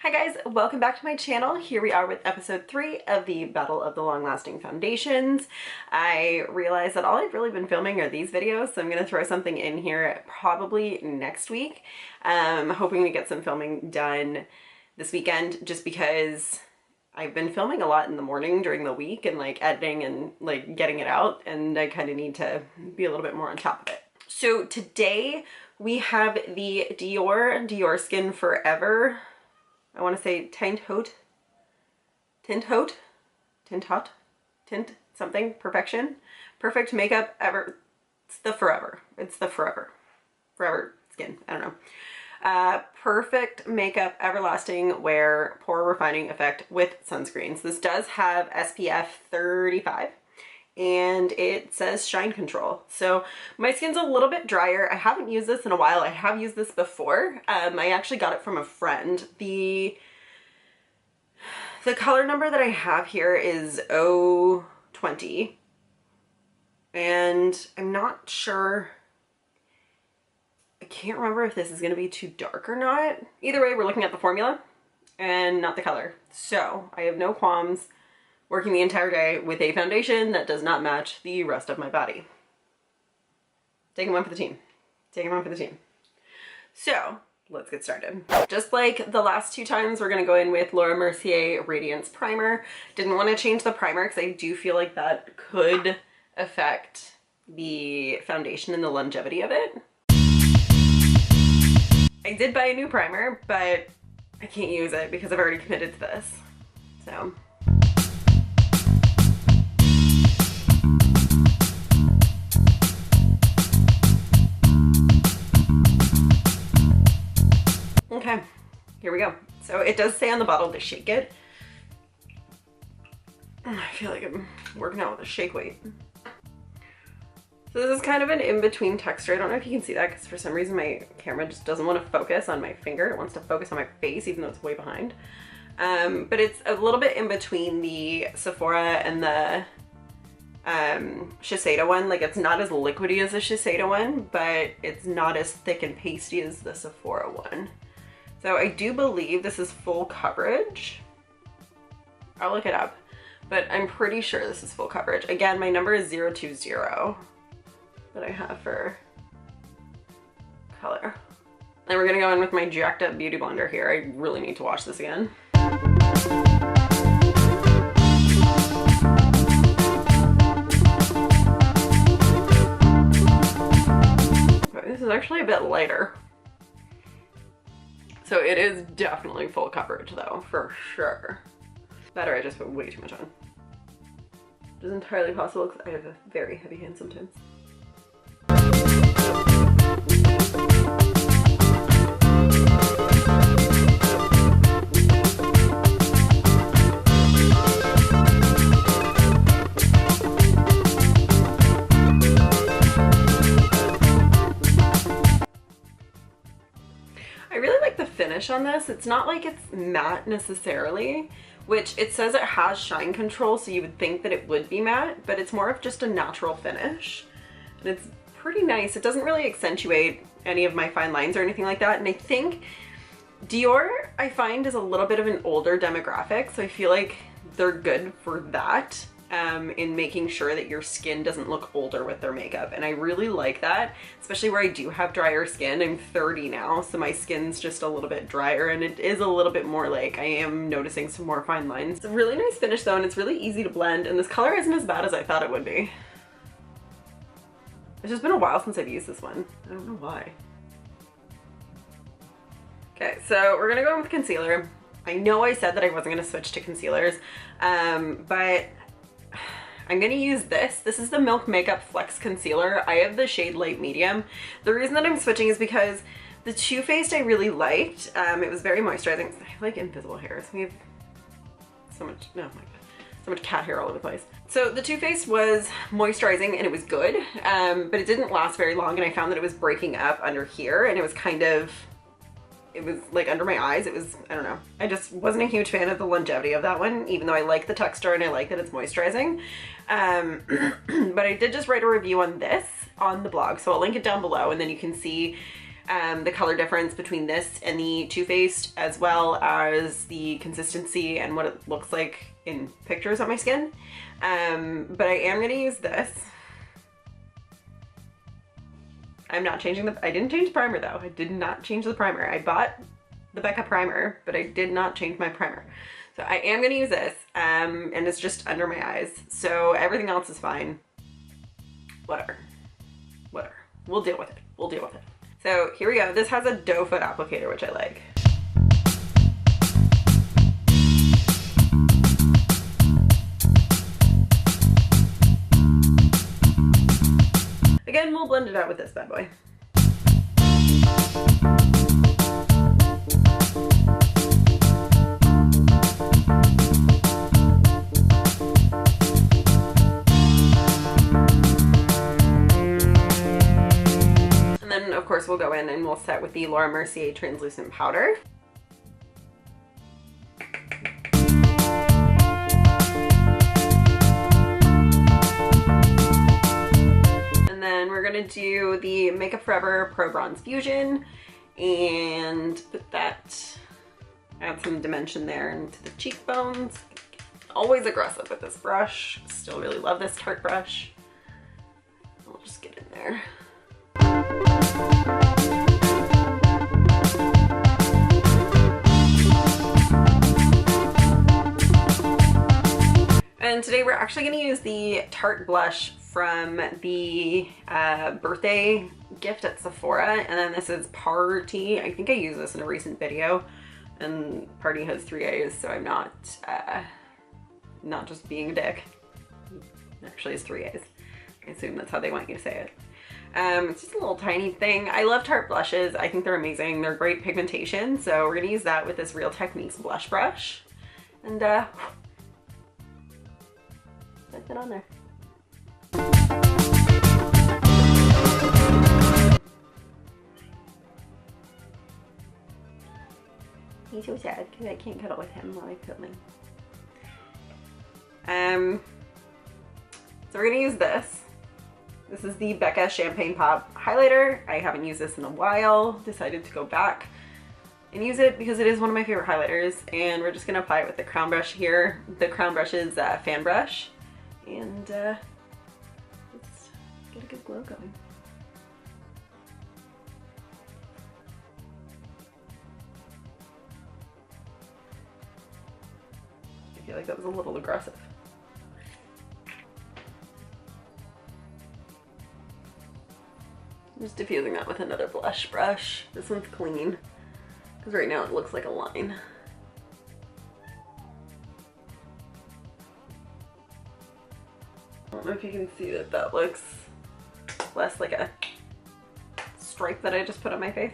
Hi guys, welcome back to my channel. Here we are with episode 3 of the Battle of the Long-Lasting Foundations. I realized that all I've really been filming are these videos, so I'm going to throw something in here probably next week. Hoping to get some filming done this weekend just because I've been filming a lot in the morning during the week and like editing and like getting it out, and I kind of need to be a little bit more on top of it. So today we have the Dior Diorskin Forever, I want to say Tint something, perfection, perfect makeup ever. It's the forever skin. I don't know. Perfect makeup everlasting wear pore refining effect with sunscreens. This does have SPF 35 and it says shine control. So my skin's a little bit drier. I haven't used this in a while. I have used this before. I actually got it from a friend. The color number that I have here is 020, and I'm not sure, I can't remember if this is going to be too dark or not. Either way, we're looking at the formula and not the color. So I have no qualms working the entire day with a foundation that does not match the rest of my body. Taking one for the team. Taking one for the team. So let's get started. Just like the last two times, we're going to go in with Laura Mercier Radiance Primer. Didn't want to change the primer because I do feel like that could affect the foundation and the longevity of it. I did buy a new primer, but I can't use it because I've already committed to this. So okay, here we go. So it does say on the bottle to shake it. I feel like I'm working out with a shake weight. So this is kind of an in-between texture. I don't know if you can see that because for some reason my camera just doesn't want to focus on my finger. It wants to focus on my face even though it's way behind. But it's a little bit in between the Sephora and the Shiseido one. Like, it's not as liquidy as the Shiseido one, but it's not as thick and pasty as the Sephora one. So I do believe this is full coverage. I'll look it up, but I'm pretty sure this is full coverage. Again, my number is 020 that I have for color. And we're gonna go in with my jacked up beauty blender here. I really need to wash this again. Okay, this is actually a bit lighter. So it is definitely full coverage though, for sure. That or I just put way too much on. Which is entirely possible because I have a very heavy hand sometimes. On this, it's not like it's matte necessarily, which it says it has shine control, so you would think that it would be matte, but it's more of just a natural finish, and it's pretty nice. It doesn't really accentuate any of my fine lines or anything like that, and I think Dior, I find, is a little bit of an older demographic, so I feel like they're good for that. In making sure that your skin doesn't look older with their makeup, and I really like that, especially where I do have drier skin. I'm 30 now, so my skin's just a little bit drier, and it is a little bit more like I am noticing some more fine lines. It's a really nice finish though, and it's really easy to blend, and this color isn't as bad as I thought it would be. It's just been a while since I've used this one. I don't know why. Okay, so we're gonna go in with concealer. I know I said that I wasn't gonna switch to concealers, but I'm gonna use this. This is the Milk Makeup Flex Concealer. I have the shade Light Medium. The reason that I'm switching is because the Too Faced I really liked. It was very moisturizing. I have like invisible hairs. We have so much, oh my god, so much cat hair all over the place. So the Too Faced was moisturizing and it was good, but it didn't last very long, and I found that it was breaking up under here, and it was kind of, it was like under my eyes. It was, I don't know. I just wasn't a huge fan of the longevity of that one, even though I like the texture and I like that it's moisturizing. But I did just write a review on this on the blog, so I'll link it down below, and then you can see the color difference between this and the Too Faced, as well as the consistency and what it looks like in pictures on my skin. But I am gonna use this. I'm not changing I didn't change the primer though. I did not change the primer. I bought the Becca primer, but I did not change my primer. So I am gonna use this, and it's just under my eyes. So everything else is fine. Whatever. We'll deal with it. We'll deal with it. So here we go. This has a doe foot applicator, which I like. Again, we'll blend it out with this bad boy. And then, of course, we'll go in and we'll set with the Laura Mercier translucent powder. We're gonna do the Makeup Forever Pro Bronze Fusion and put that, add some dimension there into the cheekbones. Always aggressive with this brush. Still really love this Tarte brush. I'll just get in there. And today we're actually gonna use the Tarte blush from the birthday gift at Sephora, and then this is Party. I think I used this in a recent video, and Party has 3 A's, so I'm not just being a dick. Actually, it's 3 A's. I assume that's how they want you to say it. It's just a little tiny thing. I love Tarte blushes. I think they're amazing. They're great pigmentation, so we're gonna use that with this Real Techniques blush brush, and set that on there. He's so sad because I can't cuddle with him while I film. So we're gonna use this. This is the Becca Champagne Pop highlighter. I haven't used this in a while. Decided to go back and use it because it is one of my favorite highlighters, and we're just gonna apply it with the crown brush here. The crown brush is fan brush, and let's get a good glow going. I feel like that was a little aggressive. I'm just diffusing that with another blush brush. This one's clean, because right now it looks like a line. I don't know if you can see that that looks less like a stripe that I just put on my face.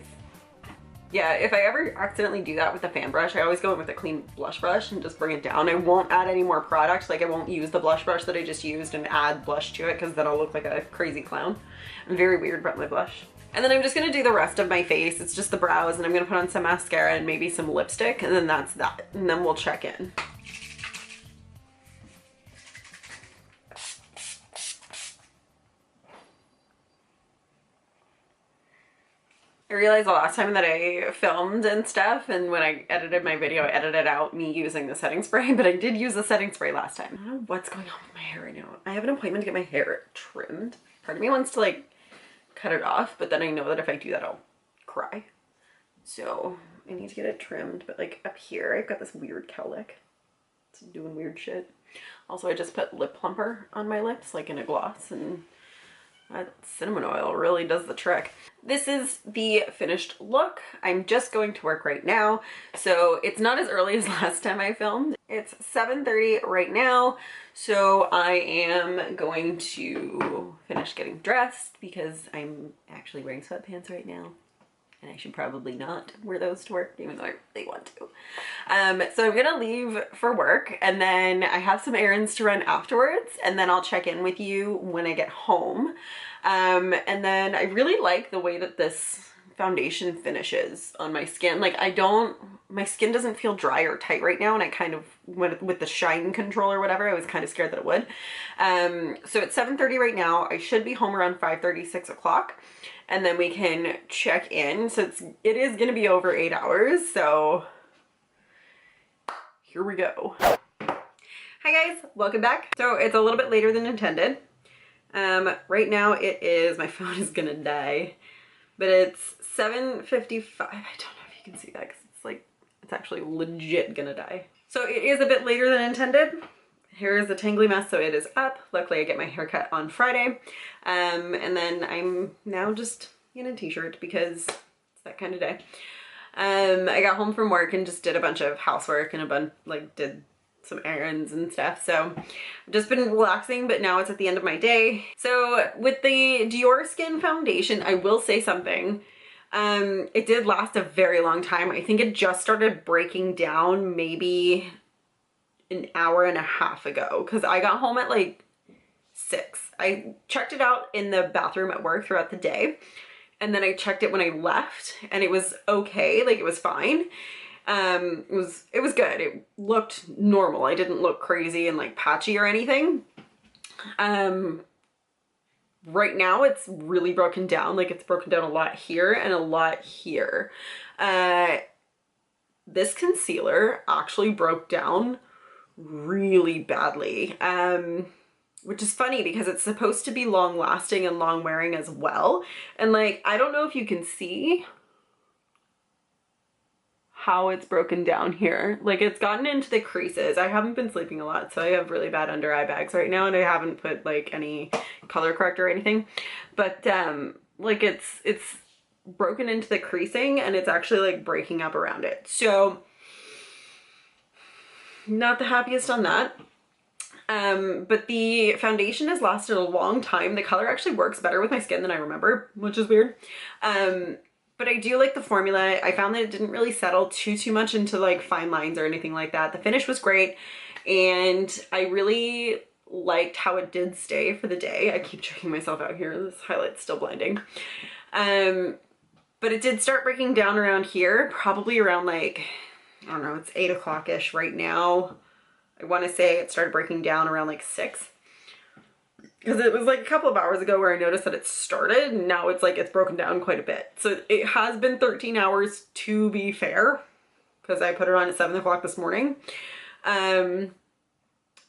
Yeah, if I ever accidentally do that with the fan brush, I always go in with a clean blush brush and just bring it down. I won't add any more product. Like, I won't use the blush brush that I just used and add blush to it, because then I'll look like a crazy clown. I'm very weird about my blush. And then I'm just gonna do the rest of my face. It's just the brows, and I'm gonna put on some mascara and maybe some lipstick, and then that's that. And then we'll check in. I realized the last time that I filmed and stuff, and when I edited my video, I edited out me using the setting spray, but I did use the setting spray last time. I don't know what's going on with my hair right now. I have an appointment to get my hair trimmed. Part of me wants to like cut it off, but then I know that if I do that, I'll cry. So I need to get it trimmed, but like up here, I've got this weird cowlick. It's doing weird shit. Also, I just put lip plumper on my lips, like in a gloss, and that cinnamon oil really does the trick. This is the finished look. I'm just going to work right now, so it's not as early as last time I filmed. It's 7:30 right now, so I am going to finish getting dressed because I'm actually wearing sweatpants right now, and I should probably not wear those to work, even though I really want to. So I'm gonna leave for work, and then I have some errands to run afterwards, and then I'll check in with you when I get home. And then I really like the way that this foundation finishes on my skin. Like, my skin doesn't feel dry or tight right now, and I kind of went with the shine control or whatever. I was kind of scared that it would. So it's 7:30 right now. I should be home around 5:30, 6 o'clock. and then we can check in. So it is gonna be over 8 hours, so here we go. Hi guys, welcome back. So it's a little bit later than intended. Right now it is, my phone is gonna die, but it's 7:55. I don't know if you can see that because it's like, it's actually legit gonna die. So it is a bit later than intended. Here is the tangly mess, so it is up. Luckily I get my haircut on Friday. And then I'm now just in a t-shirt because it's that kind of day. I got home from work and just did a bunch of housework and did some errands and stuff. So I've just been relaxing, but now it's at the end of my day. So with the Diorskin foundation, I will say something. It did last a very long time. I think it just started breaking down maybe an hour and a half ago because I got home at like 6. I checked it out in the bathroom at work throughout the day. And then I checked it when I left and it was okay, like it was fine. It was good. It looked normal. I didn't look crazy and like patchy or anything. Right now it's really broken down. Like it's broken down a lot here and a lot here. This concealer actually broke down really badly. Which is funny because it's supposed to be long lasting and long wearing as well. And like, I don't know if you can see how it's broken down here. Like it's gotten into the creases. I haven't been sleeping a lot, so I have really bad under eye bags right now and I haven't put like any color corrector or anything. But like it's broken into the creasing and it's actually like breaking up around it. So not the happiest on that. But the foundation has lasted a long time. The color actually works better with my skin than I remember, which is weird. But I do like the formula. I found that it didn't really settle too much into like fine lines or anything like that. The finish was great and I really liked how it did stay for the day. I keep checking myself out here. This highlight's still blinding. But it did start breaking down around here, probably around like, I don't know, it's 8 o'clock-ish right now. I want to say it started breaking down around like 6. Because it was like a couple of hours ago where I noticed that it started and now it's like it's broken down quite a bit. So it has been 13 hours to be fair because I put it on at 7 o'clock this morning.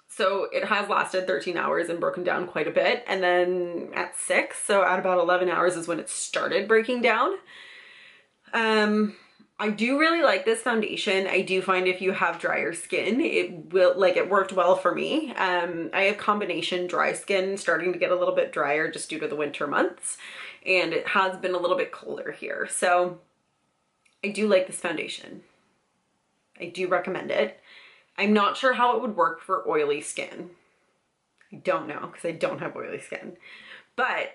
So it has lasted 13 hours and broken down quite a bit. And then at 6, so at about 11 hours is when it started breaking down. I do really like this foundation. I do find if you have drier skin, it worked well for me. I have combination dry skin, starting to get a little bit drier just due to the winter months. And it has been a little bit colder here. So I do like this foundation. I do recommend it. I'm not sure how it would work for oily skin. I don't know because I don't have oily skin. But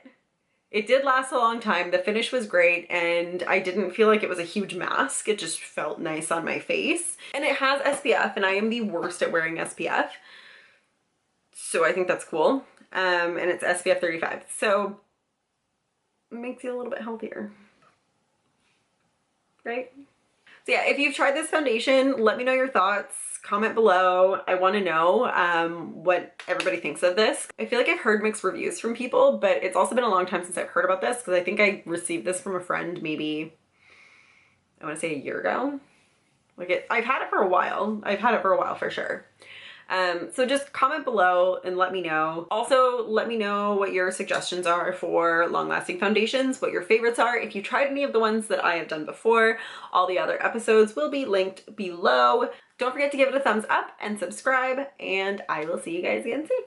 it did last a long time. The finish was great and I didn't feel like it was a huge mask. It just felt nice on my face. And it has SPF and I am the worst at wearing SPF. So I think that's cool. And it's SPF 35. So it makes you a little bit healthier. Right? So yeah, if you've tried this foundation, let me know your thoughts. Comment below. I want to know what everybody thinks of this. I feel like I've heard mixed reviews from people, but it's also been a long time since I've heard about this because I think I received this from a friend maybe, I want to say a year ago. I've had it for a while. I've had it for a while for sure. So just comment below and let me know. Also, let me know what your suggestions are for long-lasting foundations, what your favorites are. If you tried any of the ones that I have done before, all the other episodes will be linked below. Don't forget to give it a thumbs up and subscribe, and I will see you guys again soon.